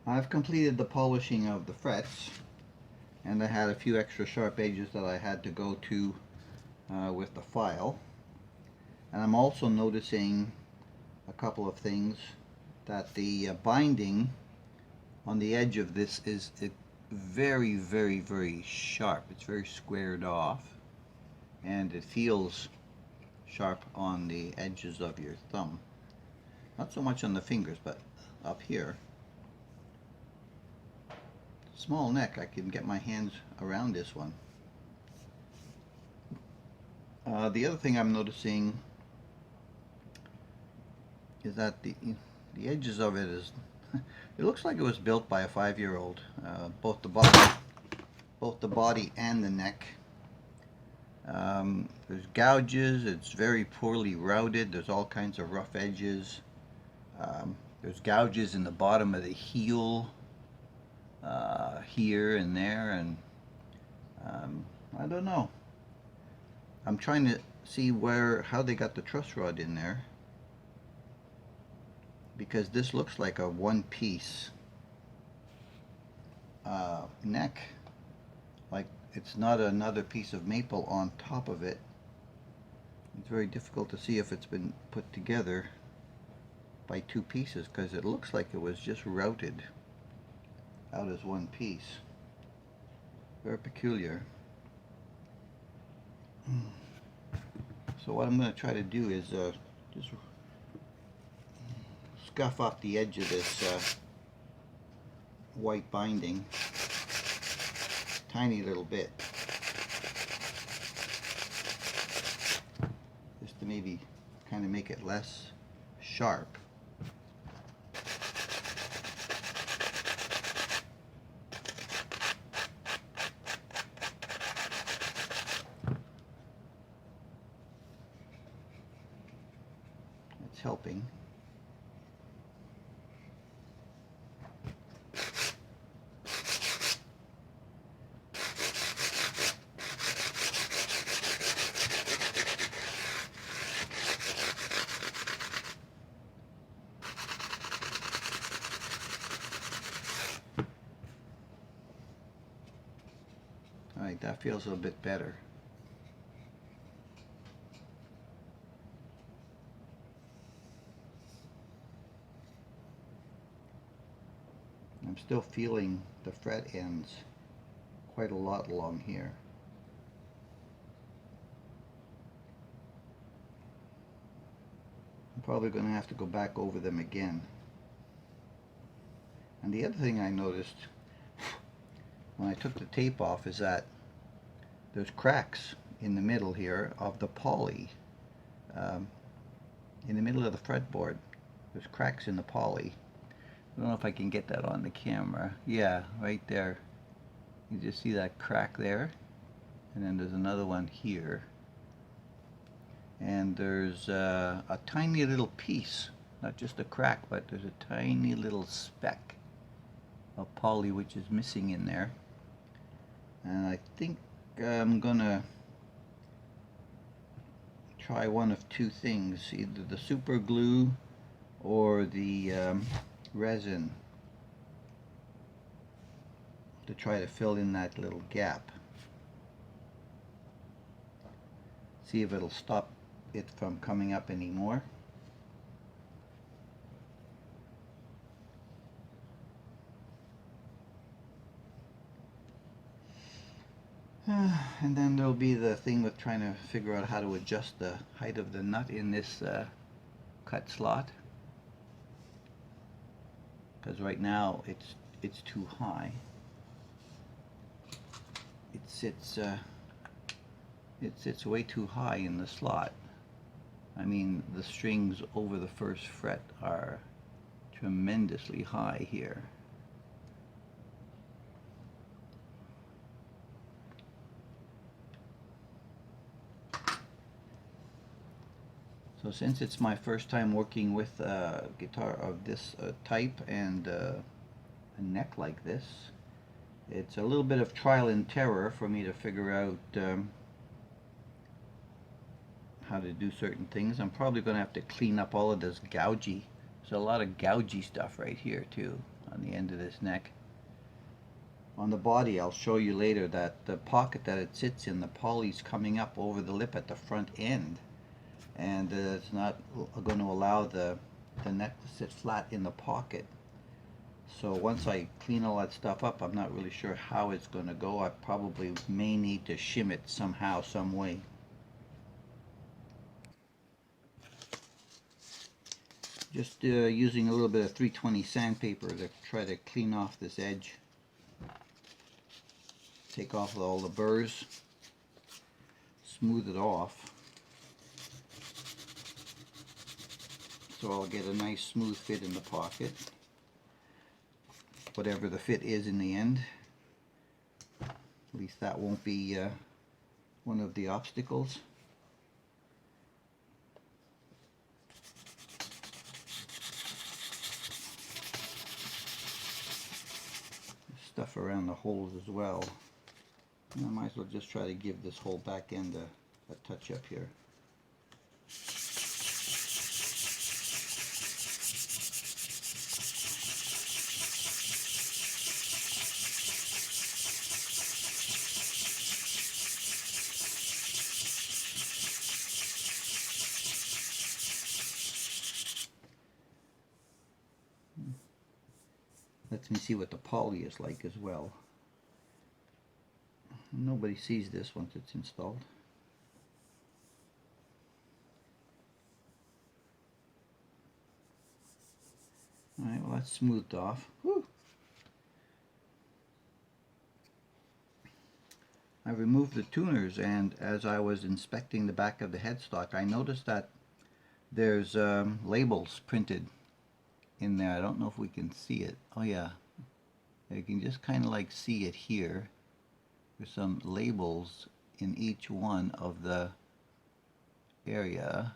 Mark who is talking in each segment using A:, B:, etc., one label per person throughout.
A: I've completed the polishing of the frets, and I had a few extra sharp edges that I had to go to with the file. And I'm also noticing a couple of things, that the binding on the edge of this is very, very, very sharp. It's very squared off, and it feels sharp on the edges of your thumb. Not so much on the fingers, but up here. Small neck, I can get my hands around this one. The other thing I'm noticing is that the edges of it is it looks like it was built by a 5-year-old. Both the body and the neck. There's gouges. It's very poorly routed. There's all kinds of rough edges. There's gouges in the bottom of the heel, here and there, and I don't know. I'm trying to see how they got the truss rod in there, because this looks like a one-piece neck, like it's not another piece of maple on top of it. It's very difficult to see if it's been put together by two pieces, because it looks like it was just routed out as one piece. Very peculiar. So what I'm going to try to do is just scuff off the edge of this white binding, tiny little bit, just to maybe kind of make it less sharp. It's helping. Alright, that feels a little bit better. I'm still feeling the fret ends quite a lot along here. I'm probably going to have to go back over them again. And the other thing I noticed when I took the tape off is that there's cracks in the middle here of the poly. In the middle of the fretboard, there's cracks in the poly. I don't know if I can get that on the camera. Yeah, right there. You just see that crack there, and then there's another one here. And there's a tiny little piece, not just a crack, but there's a tiny little speck of poly which is missing in there. And I think I'm gonna try one of two things, either the super glue or the resin, to try to fill in that little gap. See if it'll stop it from coming up anymore. And then there'll be the thing with trying to figure out how to adjust the height of the nut in this cut slot, because right now it's too high. It sits way too high in the slot. I mean, the strings over the first fret are tremendously high here. So since it's my first time working with a guitar of this type and a neck like this, it's a little bit of trial and terror for me to figure out how to do certain things. I'm probably going to have to clean up all of this gougey. There's a lot of gougey stuff right here too. on the end of this neck. On the body, I'll show you later that the pocket that it sits in, the poly's coming up over the lip at the front end, and it's not going to allow the neck to sit flat in the pocket. So once I clean all that stuff up, I'm not really sure how it's going to go. I probably may need to shim it somehow, some way. Just using a little bit of 320 sandpaper to try to clean off this edge. Take off all the burrs, smooth it off, so I'll get a nice smooth fit in the pocket, whatever the fit is in the end. At least that won't be one of the obstacles. Stuff around the holes as well. And I might as well just try to give this whole back end a touch up here. Lets me see what the poly is like as well. Nobody sees this once it's installed. Alright, well that's smoothed off. Whew. I removed the tuners, and as I was inspecting the back of the headstock, I noticed that there's labels printed in there. I don't know if we can see it. Oh yeah, you can just kind of like see it here. There's some labels in each one of the area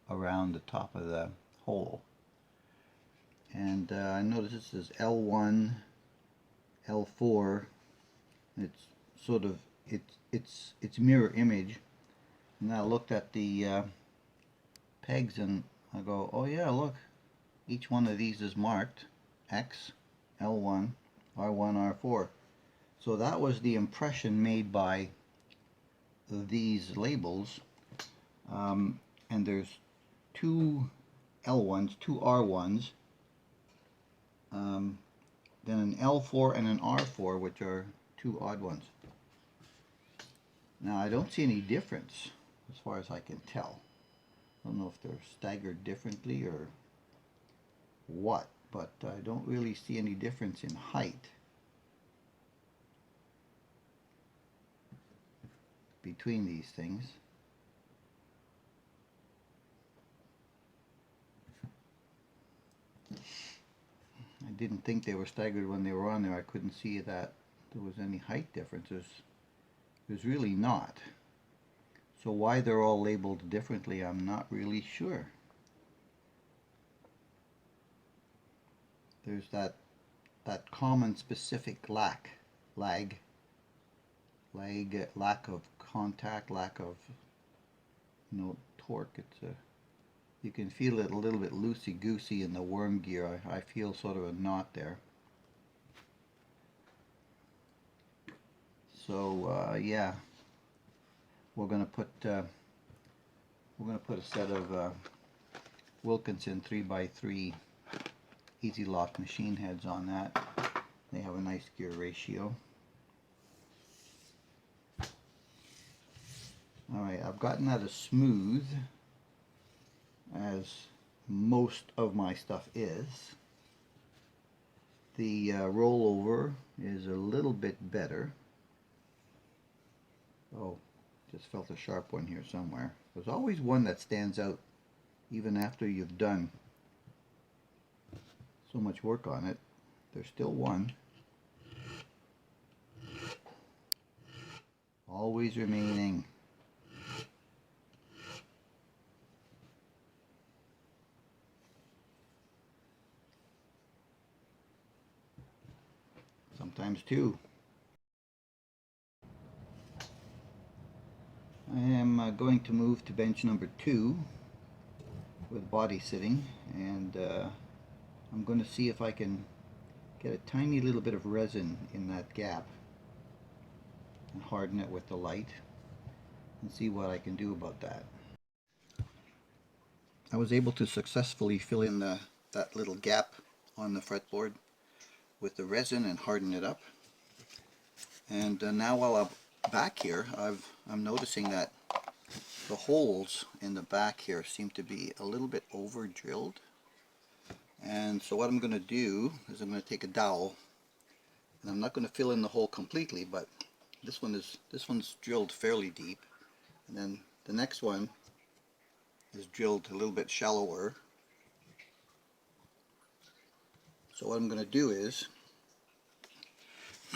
A: around the top of the hole. And I notice this is L1, L4. It's sort of it's mirror image. And I looked at the pegs and I go, oh yeah, look, each one of these is marked X, L1, R1, R4. So that was the impression made by these labels, and there's two L1s, two R1s, then an L4 and an R4, which are two odd ones. Now I don't see any difference as far as I can tell. I don't know if they're staggered differently or what, but I don't really see any difference in height between these things. I didn't think they were staggered when they were on there. I couldn't see that there was any height differences. There's really not. So why they're all labeled differently, I'm not really sure. There's that common specific lack of contact, lack of torque. It's you can feel it a little bit loosey-goosey in the worm gear. I feel sort of a knot there. So yeah, we're gonna put a set of Wilkinson 3x3 easy lock machine heads on that. They have a nice gear ratio. Alright, I've gotten that as smooth as most of my stuff is. The rollover is a little bit better. Oh, just felt a sharp one here somewhere. There's always one that stands out even after you've done so much work on it. There's still one. Always remaining. Sometimes two. I am going to move to bench number 2 with body sitting, and I'm going to see if I can get a tiny little bit of resin in that gap and harden it with the light and see what I can do about that. I was able to successfully fill in that little gap on the fretboard with the resin and harden it up. And now while I'm back here, I'm noticing that the holes in the back here seem to be a little bit over drilled. And so what I'm going to do is I'm going to take a dowel, and I'm not going to fill in the hole completely, but this one's drilled fairly deep, and then the next one is drilled a little bit shallower. So what I'm going to do is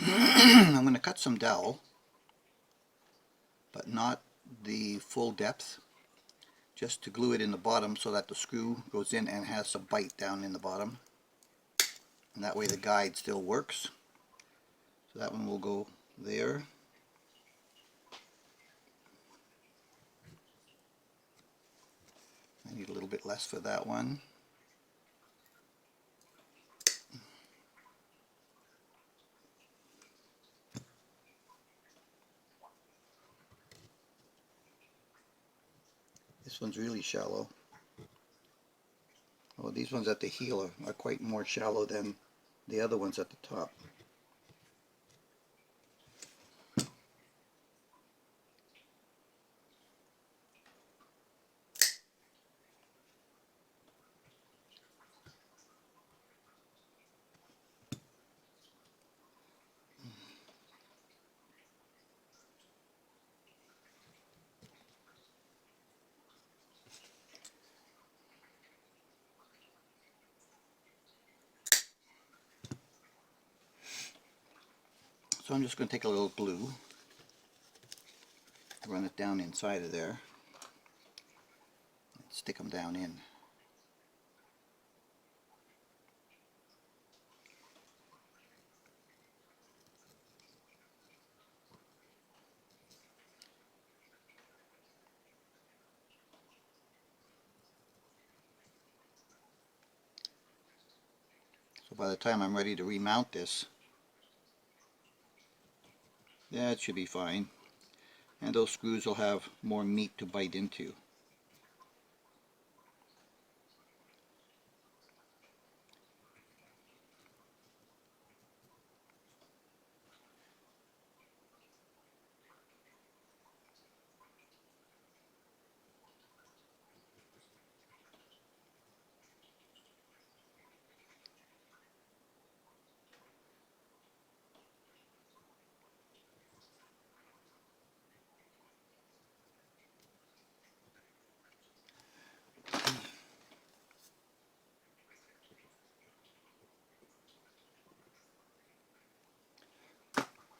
A: I'm going to cut some dowel, but not the full depth, just to glue it in the bottom so that the screw goes in and has some bite down in the bottom, and that way the guide still works. So that one will go there. I need a little bit less for that one. This one's really shallow. Oh, these ones at the heel are quite more shallow than the other ones at the top. So I'm just going to take a little glue, run it down inside of there, and stick them down in. So by the time I'm ready to remount this, yeah, it should be fine. And those screws will have more meat to bite into.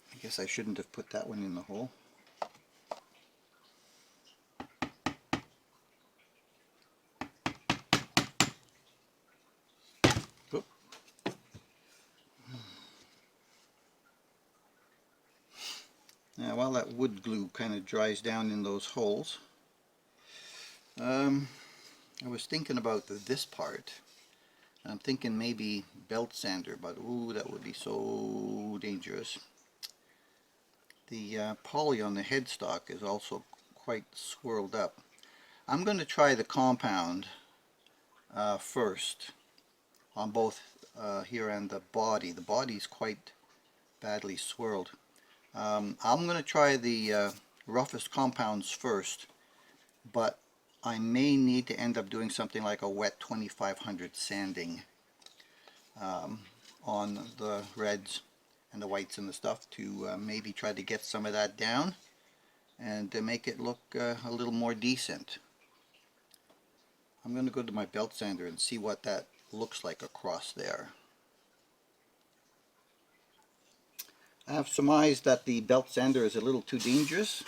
A: I guess I shouldn't have put that one in the hole. Oop. Now while that wood glue kind of dries down in those holes, I was thinking about this part. I'm thinking maybe belt sander, but ooh, that would be so dangerous. The poly on the headstock is also quite swirled up. I'm going to try the compound first on both here and the body. The body's quite badly swirled. I'm going to try the roughest compounds first, but I may need to end up doing something like a wet 2500 sanding on the reds and the whites and the stuff to maybe try to get some of that down and to make it look a little more decent. I'm going to go to my belt sander and see what that looks like across there. I have surmised that the belt sander is a little too dangerous,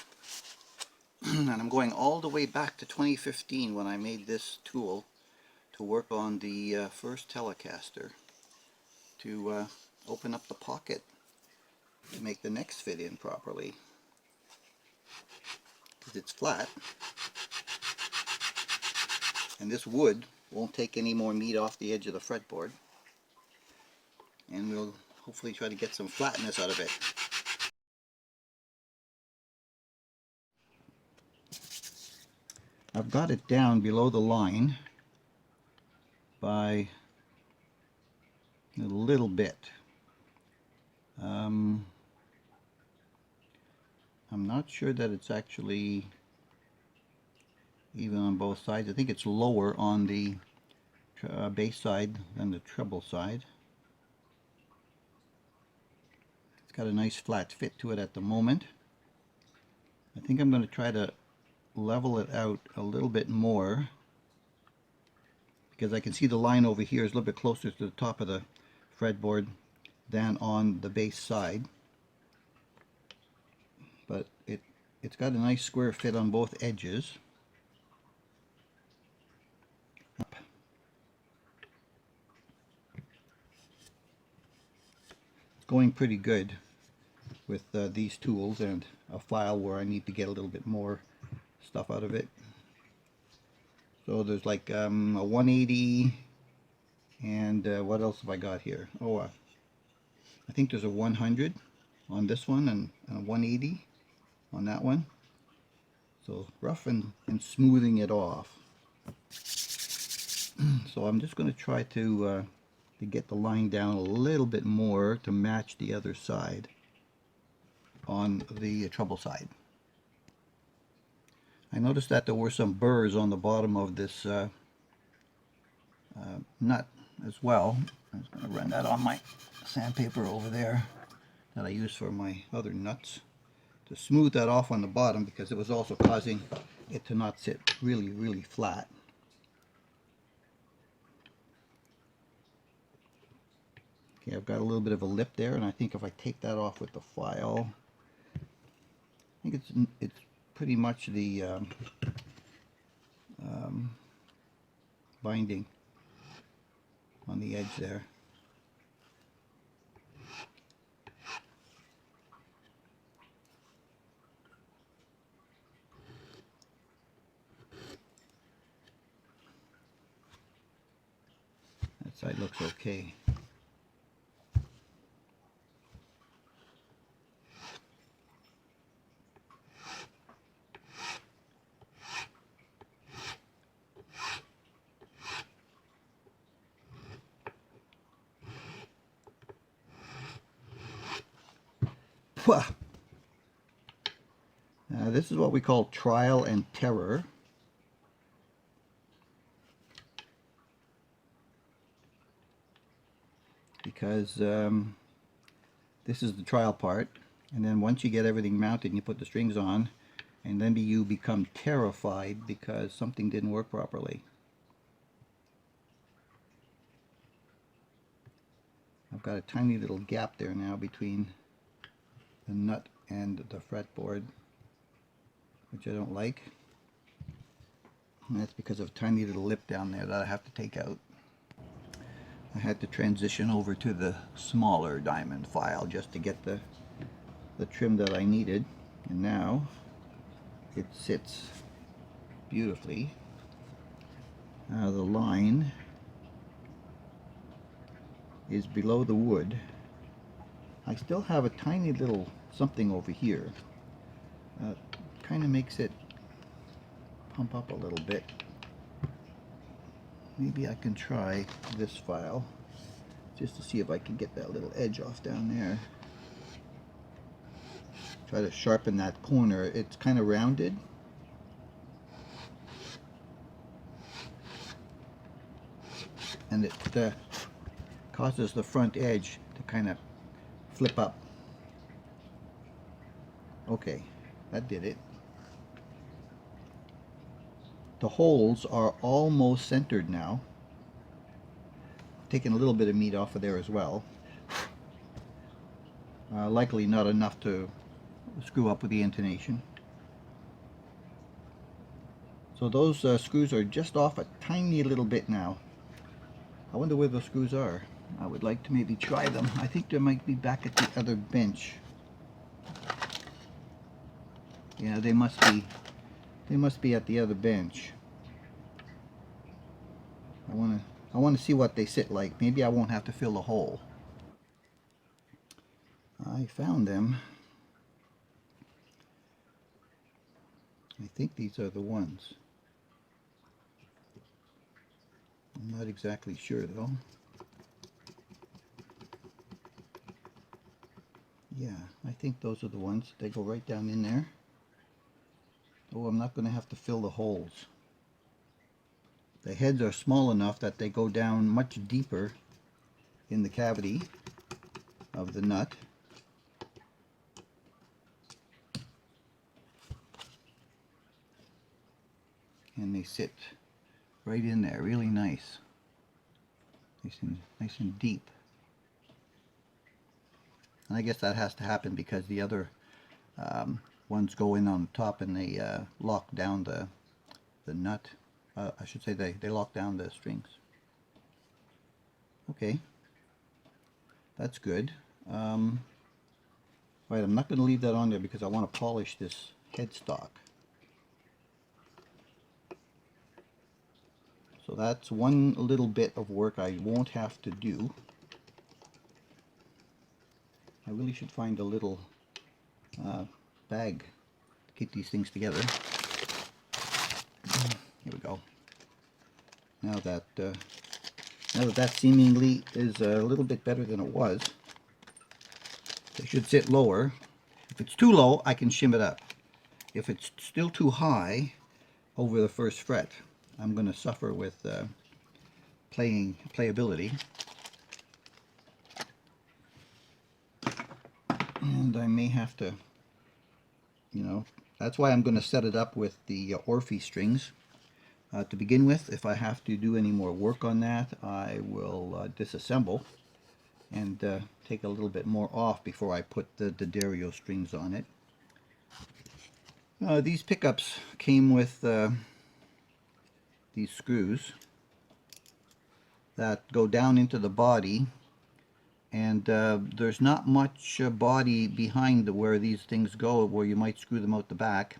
A: and I'm going all the way back to 2015 when I made this tool to work on the first Telecaster to open up the pocket to make the necks fit in properly, because it's flat and this wood won't take any more meat off the edge of the fretboard. and we'll hopefully try to get some flatness out of it. I've got it down below the line by a little bit. I'm not sure that it's actually even on both sides. I think it's lower on the bass side than the treble side. It's got a nice flat fit to it at the moment. I think I'm going to try to level it out a little bit more, because I can see the line over here is a little bit closer to the top of the fretboard than on the bass side. But it's got a nice square fit on both edges. It's going pretty good with these tools and a file where I need to get a little bit more stuff out of it. So there's like a 180, and what else have I got here? Oh, I think there's a 100 on this one and a 180 on that one. So rough and smoothing it off. So I'm just going to try to get the line down a little bit more to match the other side on the treble side. I noticed that there were some burrs on the bottom of this nut as well. I'm just going to run that on my sandpaper over there that I use for my other nuts to smooth that off on the bottom, because it was also causing it to not sit really flat. Okay, I've got a little bit of a lip there, and I think if I take that off with the file, I think it's pretty much the binding on the edge there. That side looks okay. This is what we call trial and terror. Because this is the trial part, and then once you get everything mounted and you put the strings on, and then you become terrified because something didn't work properly. I've got a tiny little gap there now between the nut and the fretboard, which I don't like. And that's because of a tiny little lip down there that I have to take out. I had to transition over to the smaller diamond file just to get the trim that I needed, and now it sits beautifully. The line is below the wood. I still have a tiny little something over here. Kind of makes it pump up a little bit. Maybe I can try this file just to see if I can get that little edge off down there. Try to sharpen that corner. It's kind of rounded. And it causes the front edge to kind of flip up. Okay, that did it. The holes are almost centered now. Taking a little bit of meat off of there as well. Likely not enough to screw up with the intonation. So those screws are just off a tiny little bit now. I wonder where those screws are. I would like to maybe try them. I think they might be back at the other bench. Yeah, they must be. They must be at the other bench. I want to see what they sit like. Maybe I won't have to fill the hole. I found them. I think these are the ones. I'm not exactly sure though. Yeah, I think those are the ones. They go right down in there. Oh, I'm not going to have to fill the holes. The heads are small enough that they go down much deeper in the cavity of the nut. And they sit right in there, really nice. Nice and deep. And I guess that has to happen because the other ones go in on top and they lock down the nut. I should say they lock down the strings. Okay, that's good. Right, I'm not going to leave that on there because I want to polish this headstock. So that's one little bit of work I won't have to do. I really should find a little bag to keep these things together. Here we go. Now that seemingly is a little bit better than it was. They should sit lower. If it's too low, I can shim it up. If it's still too high over the first fret, I'm going to suffer with playability. And I may have to, that's why I'm going to set it up with the Orphe strings. To begin with, if I have to do any more work on that, I will disassemble and take a little bit more off before I put the Dario strings on it. These pickups came with these screws that go down into the body, and there's not much body behind where these things go, where you might screw them out the back.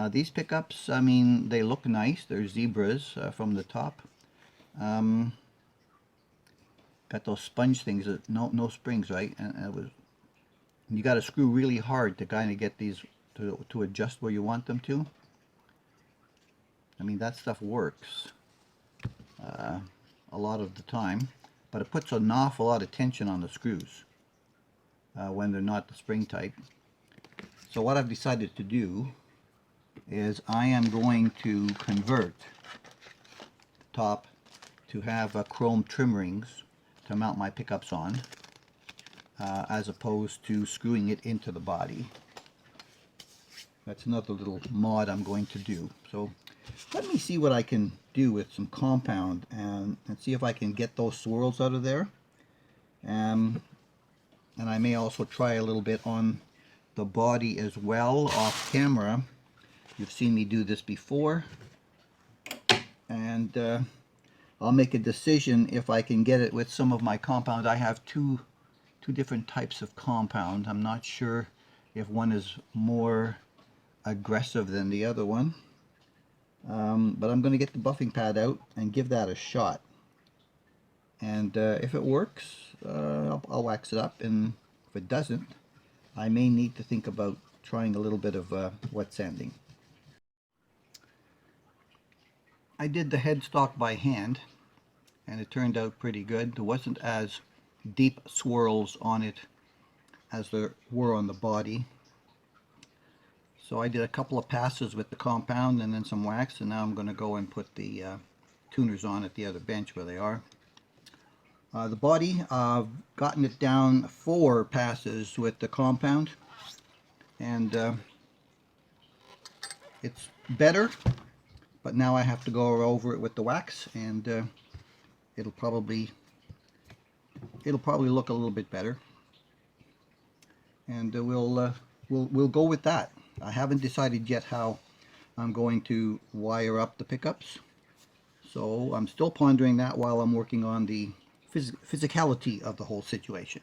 A: These pickups, I mean, they look nice. They're zebras from the top. Got those sponge things, no springs, right? And you got to screw really hard to kind of get these to adjust where you want them to. I mean, that stuff works a lot of the time, but it puts an awful lot of tension on the screws when they're not the spring type. So what I've decided to do is I am going to convert the top to have chrome trim rings to mount my pickups on, as opposed to screwing it into the body. That's another little mod I'm going to do. So let me see what I can do with some compound and see if I can get those swirls out of there. And I may also try a little bit on the body as well off camera. You've seen me do this before, and I'll make a decision if I can get it with some of my compound. I have two different types of compound. I'm not sure if one is more aggressive than the other one, but I'm going to get the buffing pad out and give that a shot, and if it works, I'll wax it up, and if it doesn't, I may need to think about trying a little bit of wet sanding. I did the headstock by hand, and it turned out pretty good. There wasn't as deep swirls on it as there were on the body. So I did a couple of passes with the compound and then some wax, and now I'm going to go and put the tuners on at the other bench where they are. The body, I've gotten it down 4 passes with the compound, and it's better. But now I have to go over it with the wax, and it'll probably look a little bit better. And we'll go with that. I haven't decided yet how I'm going to wire up the pickups, so I'm still pondering that while I'm working on the physicality of the whole situation.